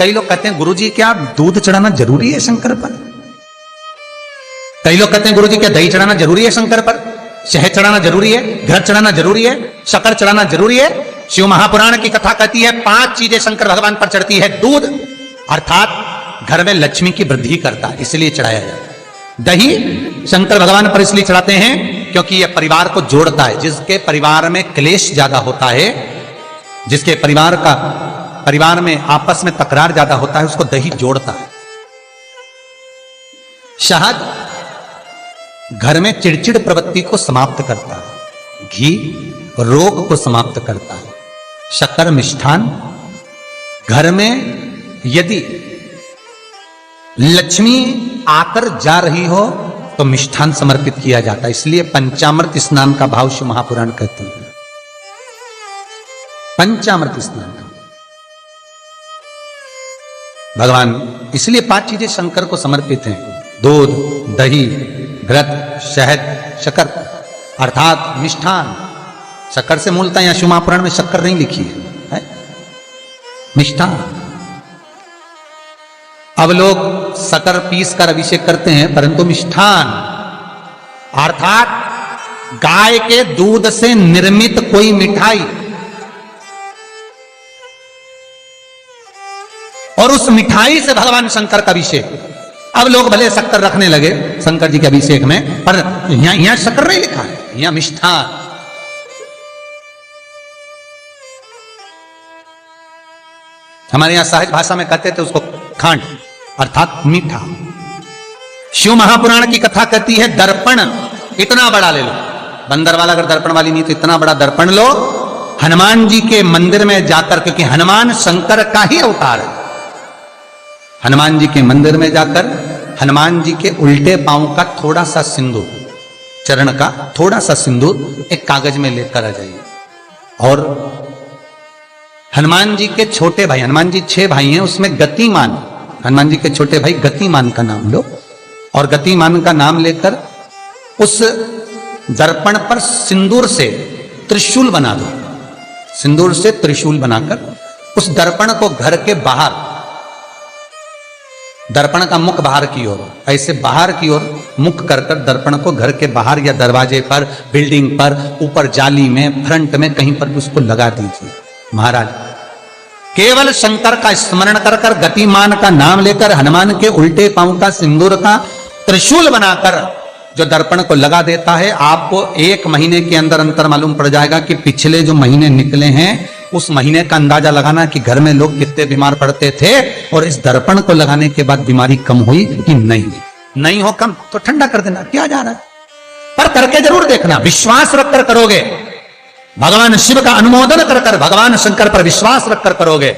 कई लोग कहते हैं गुरुजी क्या दूध चढ़ाना जरूरी है शंकर पर? कई लोग कहते हैं गुरुजी क्या दही चढ़ाना जरूरी है शंकर पर? शहद चढ़ाना जरूरी है? घृत चढ़ाना जरूरी है? शक्कर चढ़ाना जरूरी है? शिव महापुराण की कथा कहती है 5 चीजें शंकर भगवान पर चढ़ती है। दूध अर्थात घर में लक्ष्मी की वृद्धि करता है, इसलिए चढ़ाया जाता है। दही शंकर भगवान पर इसलिए चढ़ाते हैं क्योंकि यह परिवार को जोड़ता है। जिसके परिवार में क्लेश ज्यादा होता है, जिसके परिवार में आपस में तकरार ज्यादा होता है, उसको दही जोड़ता है। शहद घर में चिड़चिड़ प्रवृत्ति को समाप्त करता है। घी रोग को समाप्त करता है। शक्कर मिष्ठान घर में यदि लक्ष्मी आकर जा रही हो तो मिष्ठान समर्पित किया जाता है। इसलिए पंचामृत स्नान का भाव शिव महापुराण कहते हैं। पंचामृत स्नान भगवान, इसलिए 5 चीजें शंकर को समर्पित हैं। दूध, दही, घृत, शहद, शक्कर अर्थात मिष्ठान। शक्कर से मूलतः यहां शिव महापुराण में शक्कर नहीं लिखी है, मिष्ठान। अब लोग शक्कर पीस कर अभिषेक करते हैं, परंतु मिष्ठान अर्थात गाय के दूध से निर्मित कोई मिठाई, और उस मिठाई से भगवान शंकर का अभिषेक। अब लोग भले शक्कर रखने लगे शंकर जी के अभिषेक में, पर यहां शक्कर नहीं लिखा है, यहां मिष्ठान। हमारे यहां सहज भाषा में कहते थे उसको खांड अर्थात मीठा। शिव महापुराण की कथा कहती है दर्पण इतना बड़ा ले लो। बंदर वाला अगर दर्पण वाली नहीं तो इतना बड़ा दर्पण लो, हनुमान जी के मंदिर में जाकर, क्योंकि हनुमान शंकर का ही अवतार है। हनुमान जी के मंदिर में जाकर हनुमान जी के उल्टे पांव का थोड़ा सा सिंदूर, चरण का थोड़ा सा सिंदूर एक कागज में लेकर आ जाइए। और हनुमान जी के छोटे भाई, हनुमान जी 6 भाई हैं, उसमें गतिमान, हनुमान जी के छोटे भाई गतिमान का नाम लो, और गतिमान का नाम लेकर उस दर्पण पर सिंदूर से त्रिशूल बना दो। सिंदूर से त्रिशूल बनाकर उस दर्पण को घर के बाहर, दर्पण का मुख बाहर की ओर, ऐसे बाहर की ओर मुख कर कर दर्पण को घर के बाहर या दरवाजे पर, बिल्डिंग पर, ऊपर जाली में, फ्रंट में कहीं पर भी उसको लगा दीजिए। महाराज केवल शंकर का स्मरण कर कर, गतिमान का नाम लेकर, हनुमान के उल्टे पांव का सिंदूर का त्रिशूल बनाकर जो दर्पण को लगा देता है, आपको 1 महीने के अंदर अंतर मालूम पड़ जाएगा कि पिछले जो महीने निकले हैं उस महीने का अंदाजा लगाना कि घर में लोग कितने बीमार पड़ते थे, और इस दर्पण को लगाने के बाद बीमारी कम हुई कि नहीं हो कम तो ठंडा कर देना, क्या जा रहा है, पर करके जरूर देखना। विश्वास रखकर करोगे, भगवान शिव का अनुमोदन कर कर, भगवान शंकर पर विश्वास रखकर करोगे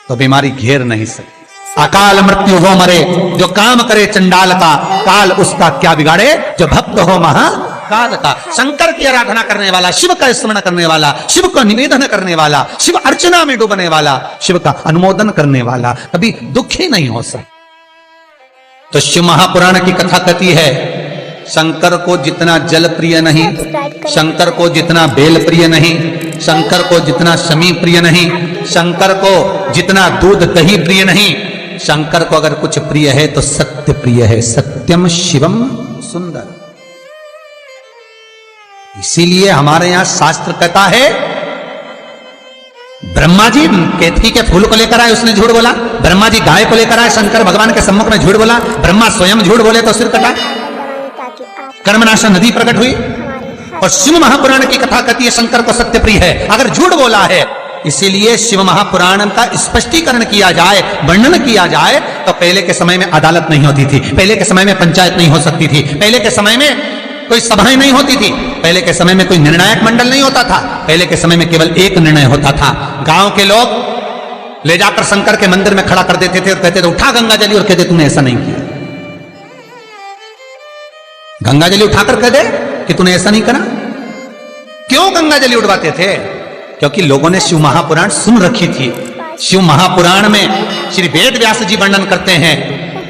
तो बीमारी घेर नहीं सकती। अकाल मृत्यु हो मरे जो काम करे चंडाल का, काल उसका क्या बिगाड़े जो भक्त हो महाकाल का। शंकर की आराधना करने वाला, शिव का स्मरण करने वाला, शिव को निवेदन करने वाला, शिव अर्चना में डूबने वाला, शिव का अनुमोदन करने वाला कभी दुखी नहीं हो सकता। तो शिव महापुराण की कथा कहती है शंकर को जितना जल प्रिय नहीं, शंकर को जितना बेल प्रिय नहीं, शंकर को जितना शमी प्रिय नहीं, शंकर को जितना दूध दही प्रिय नहीं, शंकर को अगर कुछ प्रिय है तो सत्य प्रिय है। सत्यम शिवम सुंदर। इसीलिए हमारे यहां शास्त्र कहता है, ब्रह्मा जी केतकी के फूल को लेकर आए, उसने झूठ बोला। ब्रह्मा जी गाय को लेकर आए, शंकर भगवान के सम्मुख में झूठ बोला। ब्रह्मा स्वयं झूठ बोले तो सिर कटा, कर्मनाशा नदी प्रकट हुई। और शिव महापुराण की कथा कहती है शंकर को सत्य प्रिय है, अगर झूठ बोला है। इसीलिए शिव महापुराण का स्पष्टीकरण किया जाए, वर्णन किया जाए, तो पहले के समय में अदालत नहीं होती थी, पहले के समय में पंचायत नहीं हो सकती थी, पहले के समय में कोई सभाएं नहीं होती थी, पहले के समय में कोई निर्णायक मंडल नहीं होता था, पहले के समय में केवल एक निर्णय होता था। गांव के लोग ले जाकर शंकर के मंदिर में खड़ा कर देते थे और कहते थे उठा गंगा जली, और कहते तूने ऐसा नहीं किया। गंगा जली उठाकर कह दे कि तूने ऐसा नहीं करा। क्यों गंगा जली उठवाते थे? क्योंकि लोगों ने शिव महापुराण सुन रखी थी। शिव महापुराण में श्री वेद व्यास जी वर्णन करते हैं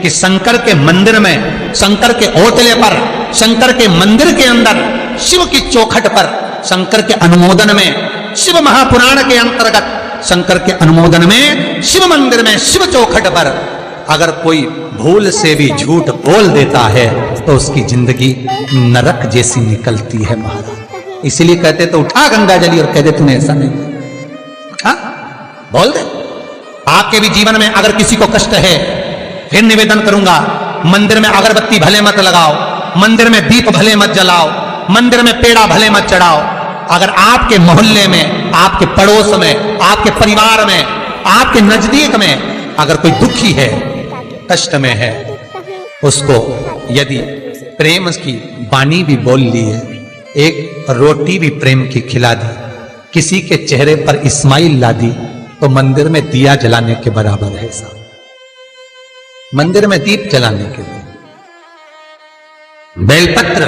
कि शंकर के मंदिर में, शंकर के औतले पर, शंकर के मंदिर के अंदर, शिव की चौखट पर, शंकर के अनुमोदन में, शिव महापुराण के अंतर्गत शंकर के अनुमोदन में शिव मंदिर में शिव चौखट पर अगर कोई भूल से भी झूठ बोल देता है तो उसकी जिंदगी नरक जैसी निकलती है महाराज। इसीलिए कहते तो उठा गंगा जली और कह दे तूने ऐसा नहीं, उठा बोल दे। आपके भी जीवन में अगर किसी को कष्ट है, फिर निवेदन करूंगा, मंदिर में अगरबत्ती भले मत लगाओ, मंदिर में दीप भले मत जलाओ, मंदिर में पेड़ा भले मत चढ़ाओ। अगर आपके मोहल्ले में, आपके पड़ोस में, आपके परिवार में, आपके नजदीक में अगर कोई दुखी है, कष्ट में है, उसको यदि प्रेम की वाणी भी बोल ली है, एक रोटी भी प्रेम की खिला दी, किसी के चेहरे पर इस्माइल ला दी, तो मंदिर में दिया जलाने के बराबर है साहब। मंदिर में दीप जलाने के लिए बेलपत्र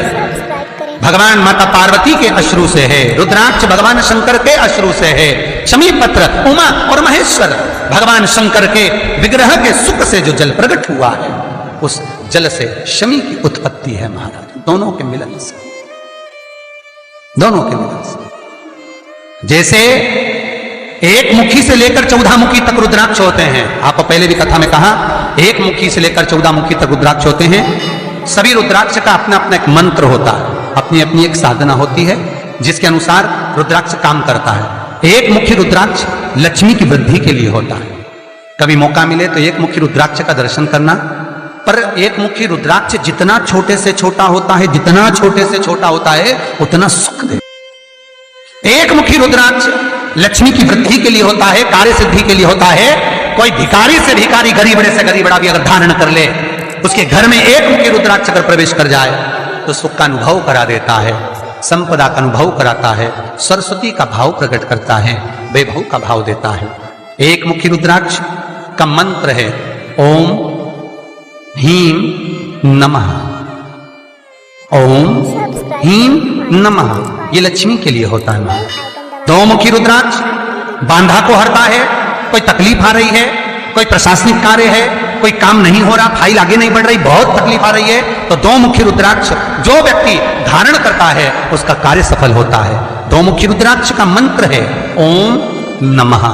भगवान माता पार्वती के अश्रु से है, रुद्राक्ष भगवान शंकर के अश्रु से है, शमी पत्र उमा और महेश्वर भगवान शंकर के विग्रह के सुख से जो जल प्रकट हुआ है, उस जल से शमी की उत्पत्ति है महाराज। दोनों के मिलन से, दोनों के मिलन से। जैसे एक मुखी से लेकर 14 मुखी तक रुद्राक्ष होते हैं, आपको पहले भी कथा में कहा, एक मुखी से लेकर 14 मुखी तक रुद्राक्ष होते हैं। सभी रुद्राक्ष का अपना अपना एक मंत्र होता है, अपनी अपनी एक साधना होती है जिसके अनुसार रुद्राक्ष काम करता है। एक मुखी रुद्राक्ष लक्ष्मी की वृद्धि के लिए होता है। कभी मौका मिले तो एक मुखी रुद्राक्ष का दर्शन करना। पर एक मुखी रुद्राक्ष जितना छोटे से छोटा होता है, जितना छोटे से छोटा होता है, उतना सुख दे। एक मुखी रुद्राक्ष लक्ष्मी की वृद्धि के लिए होता है, कार्य सिद्धि के लिए होता है। कोई भिखारी से भिखारी, गरीबड़े से गरीबड़ा भी अगर धारण कर ले, उसके घर में एक मुखी रुद्राक्ष अगर प्रवेश कर जाए तो सुख का अनुभव करा देता है, संपदा का अनुभव कराता है, सरस्वती का भाव प्रकट करता है, वैभव का भाव देता है। एक मुखी रुद्राक्ष का मंत्र है ओम ह्रीं नमः, ओम ह्रीं नमः। ये लक्ष्मी के लिए होता है। दो मुखी रुद्राक्ष बांधा को हरता है। कोई तकलीफ आ रही है, कोई प्रशासनिक कार्य है, कोई काम नहीं हो रहा, फाइल आगे नहीं बढ़ रही, बहुत तकलीफ आ रही है, तो दो मुखी रुद्राक्ष जो व्यक्ति धारण करता है उसका कार्य सफल होता है। दो मुखी रुद्राक्ष का मंत्र है ओम नमः।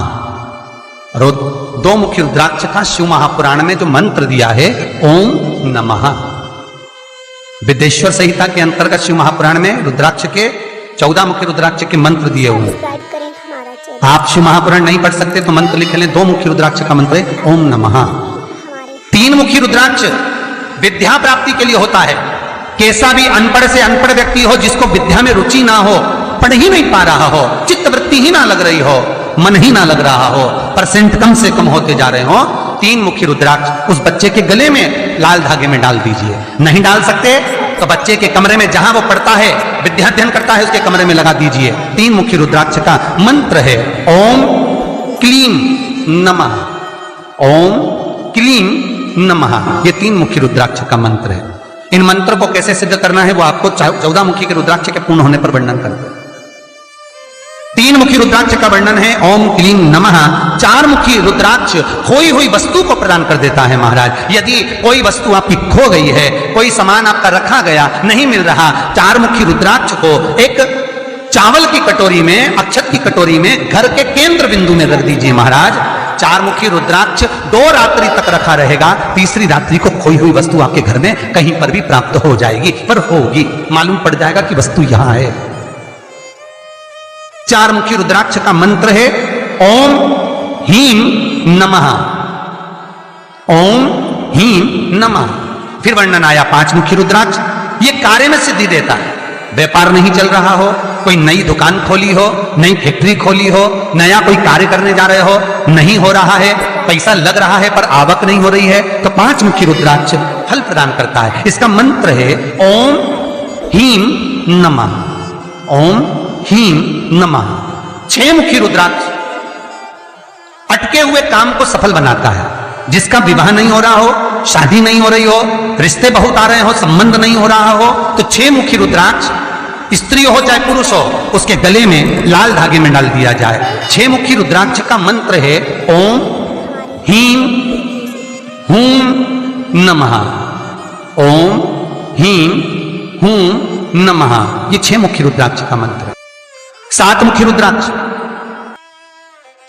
दो मुखी रुद्राक्ष का शिव महापुराण में जो मंत्र दिया है ओम नमः। विदेश्वर संहिता के अंतर्गत शिव महापुराण में रुद्राक्ष के 14 मुखी रुद्राक्ष के मंत्र दिए हुए। आप शिव महापुराण नहीं पढ़ सकते तो मंत्र लिख लें। दो मुखी रुद्राक्ष का मंत्र है ओम नमः। तीन मुखी रुद्राक्ष विद्या प्राप्ति के लिए होता है। कैसा भी अनपढ़ से अनपढ़ व्यक्ति हो, जिसको विद्या में रुचि ना हो, पढ़ ही नहीं पा रहा हो, चित्त वृत्ति ही ना लग रही हो, मन ही ना लग रहा हो, परसेंट कम से कम होते जा रहे हो, तीन मुखी रुद्राक्ष उस बच्चे के गले में लाल धागे में डाल दीजिए। नहीं डाल सकते तो बच्चे के कमरे में जहां वो पढ़ता है, विद्याध्ययन करता है, उसके कमरे में लगा दीजिए। तीन मुखी रुद्राक्ष का मंत्र है ओम क्लीं नमः, ओम क्लीं नमः। ये तीन मुखी रुद्राक्ष का मंत्र है। इन मंत्र को कैसे सिद्ध करना है वो आपको 14 मुखी के रुद्राक्ष के पूर्ण होने पर वर्णन करते हैं। तीन मुखी रुद्राक्ष का वर्णन है ओम क्लीं नमः। चार मुखी रुद्राक्ष खोई हुई वस्तु को प्रदान कर देता है महाराज। यदि कोई वस्तु आपकी खो गई है, कोई सामान आपका रखा गया नहीं मिल रहा, चार मुखी रुद्राक्ष को एक चावल की कटोरी में, अक्षत की कटोरी में घर के केंद्र बिंदु में रख दीजिए महाराज। चार मुखी रुद्राक्ष 2 रात्रि तक रखा रहेगा। तीसरी रात्रि को खोई हुई वस्तु आपके घर में कहीं पर भी प्राप्त हो जाएगी, पर होगी, मालूम पड़ जाएगा कि वस्तु यहां है। चार मुखी रुद्राक्ष का मंत्र है ओम ह्रीं नमः, ओम ह्रीं नमः। फिर वर्णन आया 5 मुखी रुद्राक्ष। ये कार्य में सिद्धि देता है। व्यापार नहीं चल रहा हो, कोई नई दुकान खोली हो, नई फैक्ट्री खोली हो, नया कोई कार्य करने जा रहे हो, नहीं हो रहा है, पैसा लग रहा है पर आवक नहीं हो रही है, तो 5 मुखी रुद्राक्ष फल प्रदान करता है। इसका मंत्र है ओम ह्रीं नमः, ओम ह्रीं नमः। 6 मुखी रुद्राक्ष अटके हुए काम को सफल बनाता है। जिसका विवाह नहीं हो रहा हो, शादी नहीं हो रही हो, रिश्ते बहुत आ रहे हो, संबंध नहीं हो रहा हो, तो 6 मुखी रुद्राक्ष स्त्री हो चाहे पुरुष हो, उसके गले में लाल धागे में डाल दिया जाए। 6 मुखी रुद्राक्ष का मंत्र है ओम ह्रीं हूं नमः, ओम ह्रीं हूं नमः। ये 6 मुखी रुद्राक्ष का मंत्र है। 7 मुखी रुद्राक्ष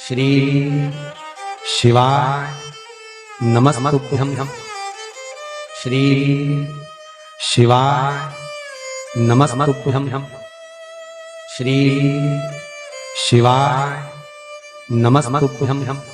श्री शिवाय नमस्तुभ्यं। श्री शिवाय नमस्तुभ्यं। श्री शिवाय नमस्तुभ्यं।